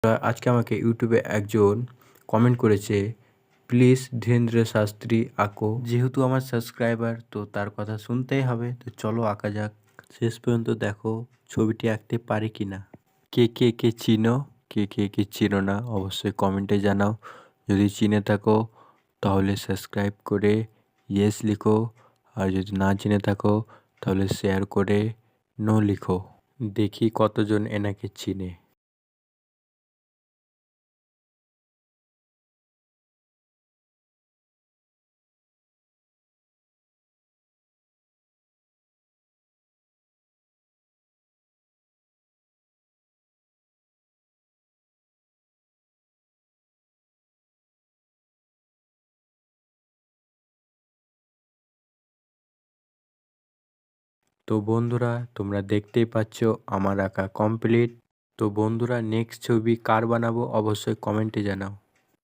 আজকে আমাকে ইউটিউবে একজন কমেন্ট করেছে, প্লিজ ধীরেন্দ্র শাস্ত্রী আঁকো। যেহেতু আমার সাবস্ক্রাইবার, তো তার কথা শুনতেই হবে। তো চলো আঁকা যাক। শেষ পর্যন্ত দেখো ছবিটি আঁকতে পারি কিনা। কে চিনো, কে চিনো না অবশ্যই কমেন্টে জানাও। যদি চিনে থাকো তাহলে সাবস্ক্রাইব করে ইয়েস লিখো, আর যদি না চিনে থাকো তাহলে শেয়ার করে নো লিখো। দেখি কতজন এনাকে চিনে। তো বন্ধুরা, তোমরা দেখতেই পাচ্ছ আমার আঁকা কমপ্লিট। তো বন্ধুরা, নেক্সট ছবি কার বানাবো অবশ্যই কমেন্টে জানাও।